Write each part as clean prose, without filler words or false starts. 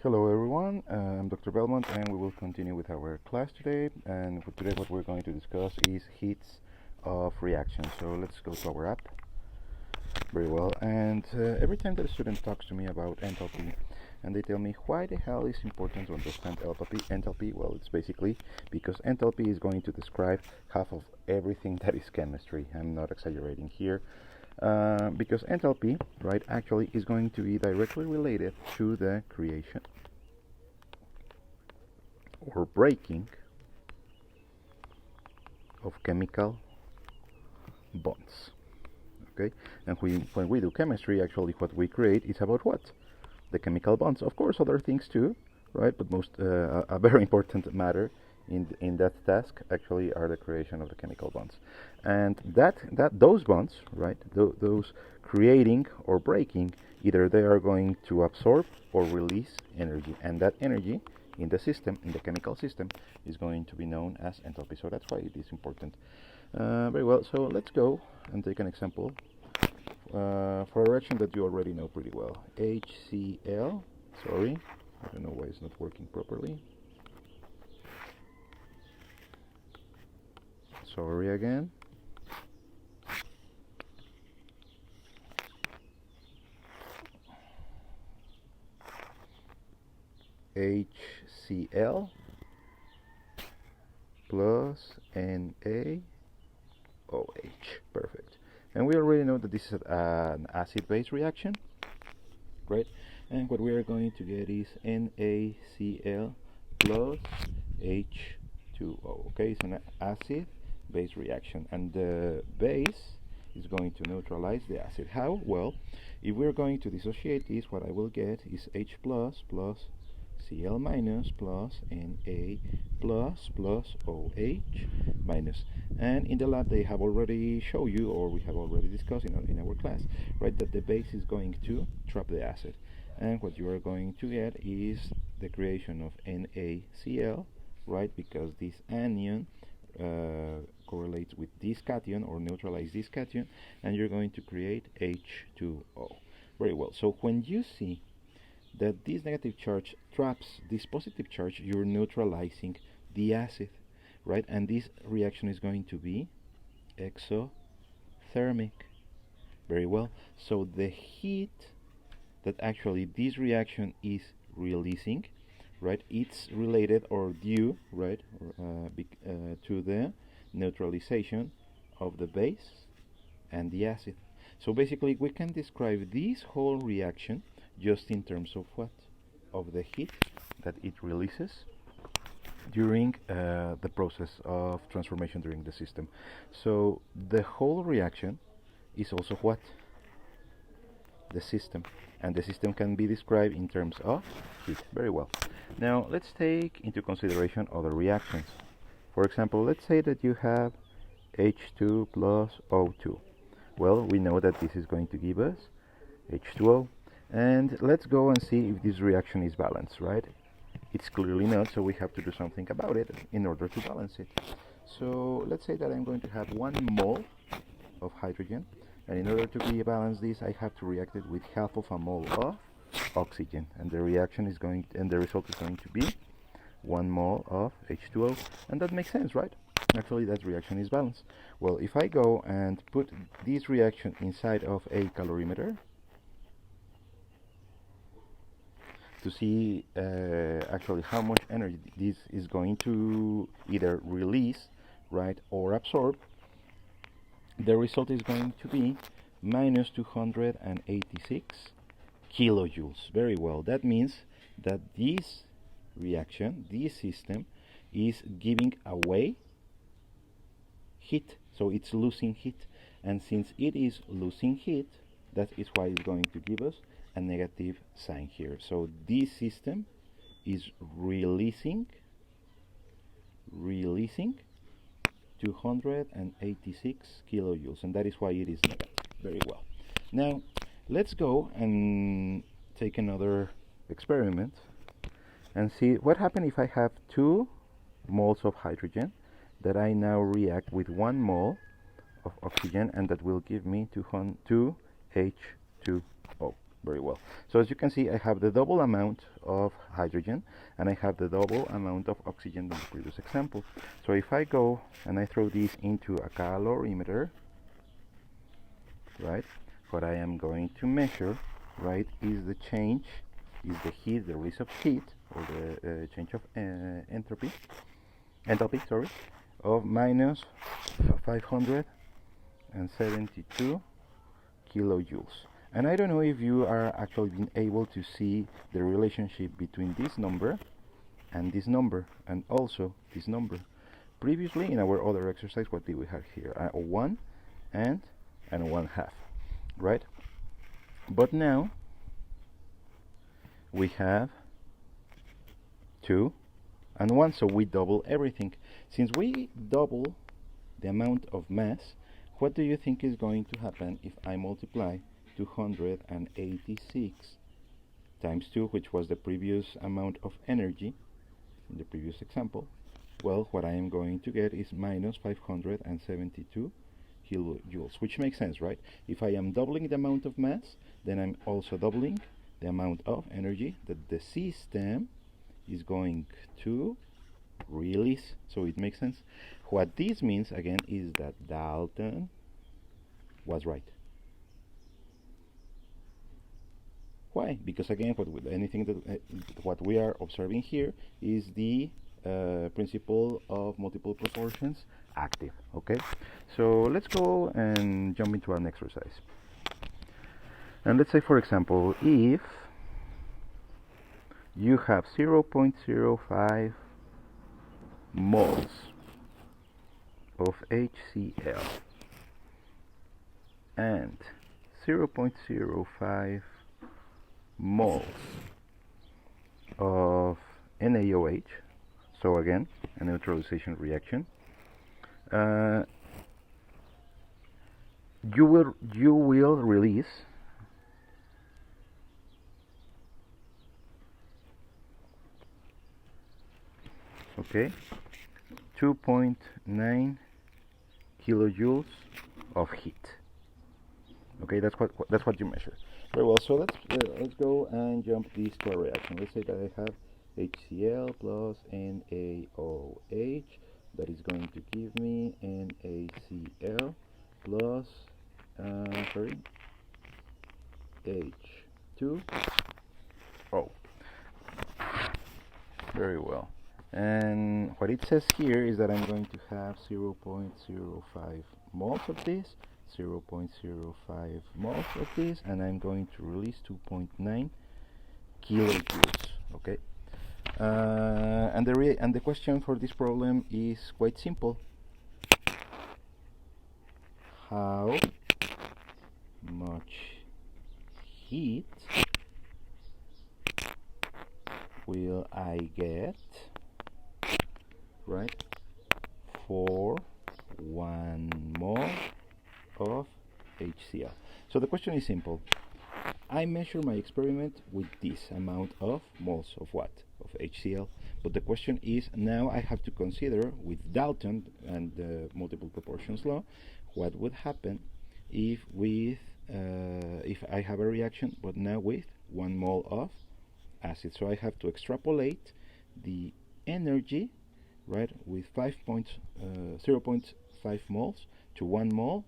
Hello everyone, I'm Dr. Belmont and we will continue with our class today, and for today what we're going to discuss is heats of reactions. So let's go to our app. Very well, and every time that a student talks to me about enthalpy and they tell me why the hell is important to understand enthalpy, well, it's basically because enthalpy is going to describe half of everything that is chemistry. I'm not exaggerating here. Because enthalpy, right, actually is going to be directly related to the creation or breaking of chemical bonds. Okay, and when we do chemistry, actually what we create is about what? The chemical bonds. Of course, other things too, right? But most a very important matter in that task actually are the creation of the chemical bonds, and those bonds, right? Those creating or breaking, either they are going to absorb or release energy, and that energy in the system, in the chemical system, is going to be known as enthalpy. So that's why it is important. Very well. So let's go and take an example for a reaction that you already know pretty well. HCl. Sorry, I don't know why it's not working properly. Sorry again. HCl plus NaOH. Perfect. And we already know that this is an acid-base reaction, right? And what we are going to get is NaCl plus H2O. Okay, it's an acid-base reaction, and the base is going to neutralize the acid. How? Well, if we're going to dissociate this, what I will get is H plus Cl minus plus Na plus OH minus. And in the lab they have already shown you, or we have already discussed in our class, right, that the base is going to trap the acid. And what you are going to get is the creation of NaCl, right, because this anion correlates with this cation or neutralize this cation, and you're going to create H2O. Very well. So when you see that this negative charge traps this positive charge, you're neutralizing the acid, right? And this reaction is going to be exothermic. Very well. So the heat that actually this reaction is releasing, right, it's related or due, right, to the neutralization of the base and the acid. So basically we can describe this whole reaction just in terms of what? Of the heat that it releases during the process of transformation during the system. So the whole reaction is also what? The system. And the system can be described in terms of heat. Very well. Now let's take into consideration other reactions. For example, let's say that you have H2 plus O2. Well, we know that this is going to give us H2O. And let's go and see if this reaction is balanced, right? It's clearly not, so we have to do something about it in order to balance it. So let's say that I'm going to have 1 mole of hydrogen, and in order to balance this, I have to react it with half of a mole of oxygen, and the reaction is going and the result is going to be 1 mole of H2O, and that makes sense, right? Actually, that reaction is balanced. Well, if I go and put this reaction inside of a calorimeter to see actually how much energy this is going to either release, right, or absorb, the result is going to be minus 286 kilojoules. Very well. That means that this reaction, this system, is giving away heat. So it's losing heat. And since it is losing heat, that is why it's going to give us a negative sign here. So this system is releasing 286 kilojoules, and that is why it is negative. Very well. Now let's go and take another experiment and see what happens if I have 2 moles of hydrogen that I now react with 1 mole of oxygen, and that will give me 2H2O. Very well. So as you can see, I have the double amount of hydrogen and I have the double amount of oxygen than the previous example. So if I go and I throw this into a calorimeter, right, what I am going to measure, right, is the change, is the heat, the release of heat, or the change of entropy, sorry, of minus 572 kilojoules. And I don't know if you are actually being able to see the relationship between this number and this number, and also this number. Previously, in our other exercise, what did we have here? 1 and 1/2, right? But now we have 2 and 1, so we double everything. Since we double the amount of mass, what do you think is going to happen if I multiply 286 times 2, which was the previous amount of energy in the previous example? Well, what I am going to get is minus 572 kilojoules, which makes sense, right? If I am doubling the amount of mass, then I'm also doubling the amount of energy that the system is going to release. So it makes sense. What this means, again, is that Dalton was right. Why? Because again, what we are observing here is the principle of multiple proportions active. Okay, so let's go and jump into an exercise. And let's say, for example, if you have 0.05 moles of HCl and 0.05 moles of NaOH, so again a neutralization reaction, you will release okay 2.9 kilojoules of heat. Okay, that's what you measure. Very well. So let's go and jump this to a reaction. Let's say that I have HCl plus NaOH. That is going to give me NaCl plus H2O. Very well. And what it says here is that I'm going to have 0.05 moles of this, 0.05 moles of this, and I'm going to release 2.9 kilojoules. Okay. And the question for this problem is quite simple. How much heat will I get, right, for 1 mole of HCl? So the question is simple. I measure my experiment with this amount of moles of what? Of HCl. But the question is, now I have to consider with Dalton and the multiple proportions law, what would happen if if I have a reaction, but now with 1 mole of acid. So I have to extrapolate the energy, right, with 0.5 moles to 1 mole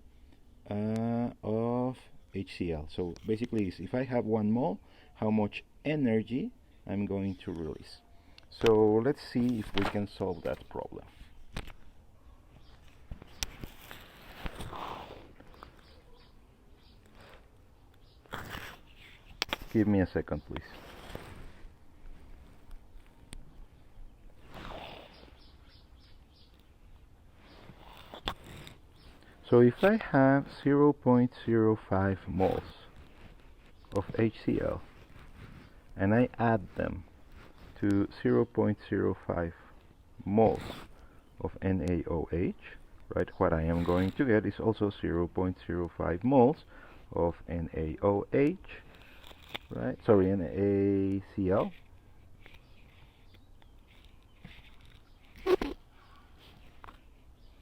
of HCl. So basically, if I have 1 mole, how much energy I'm going to release. So let's see if we can solve that problem. Give me a second, please. So if I have 0.05 moles of HCl and I add them to 0.05 moles of NaOH, right, what I am going to get is also 0.05 moles of NaOH, right, sorry, NaCl,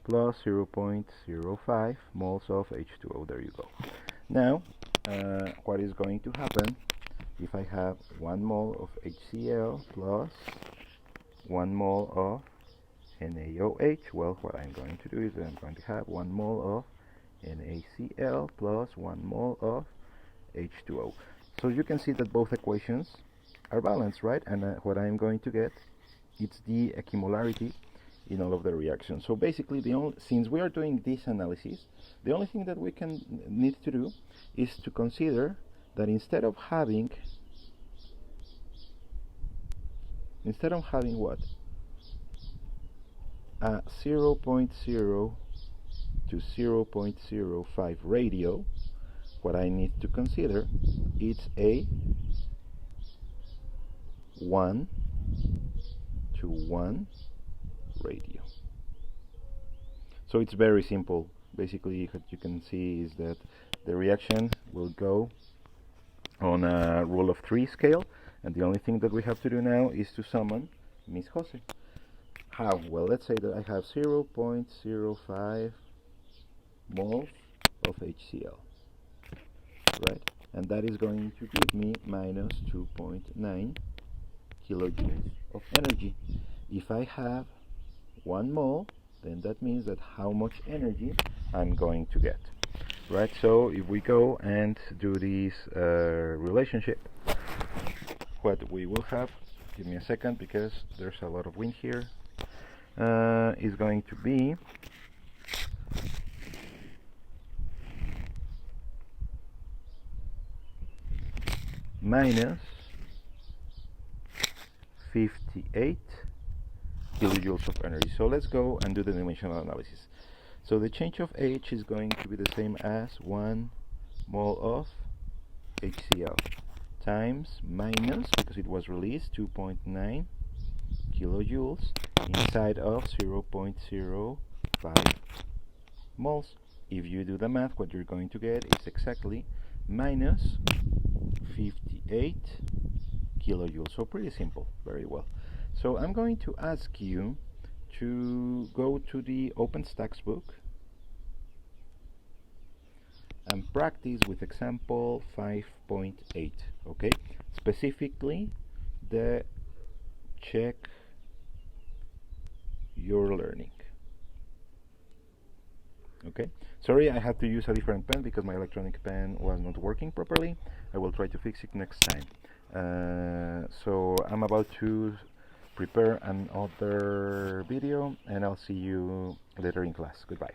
plus 0.05 moles of H2O. There you go. Now, what is going to happen if I have 1 mole of HCl plus 1 mole of NaOH. Well, what I'm going to do is I'm going to have 1 mole of NaCl plus 1 mole of H2O. So you can see that both equations are balanced, right? And what I'm going to get, it's the equimolarity in all of the reactions. So basically, since we are doing this analysis, the only thing that we need to do is to consider that instead of having what? A 0.0 to 0.05 ratio, what I need to consider is a 1 to 1 ratio. So it's very simple. Basically, what you can see is that the reaction will go on a rule of 3 scale, and the only thing that we have to do now is to summon Miss Jose. How? Well, let's say that I have 0.05 moles of HCl, right? And that is going to give me minus 2.9 kilojoules of energy. If I have 1 mole, then that means that how much energy I'm going to get, right? So if we go and do this relationship, what we will have, give me a second because there's a lot of wind here, is going to be minus 58 kilojoules of energy. So let's go and do the dimensional analysis. So the change of H is going to be the same as 1 mole of HCl times minus, because it was released, 2.9 kilojoules inside of 0.05 moles. If you do the math, what you're going to get is exactly minus 58 kilojoules. So pretty simple, very well. So I'm going to ask you to go to the OpenStax book and practice with example 5.8, okay? Specifically, the check your learning. Okay, sorry, I had to use a different pen because my electronic pen was not working properly. I will try to fix it next time. So I'm about to prepare another video, and I'll see you later in class. Goodbye.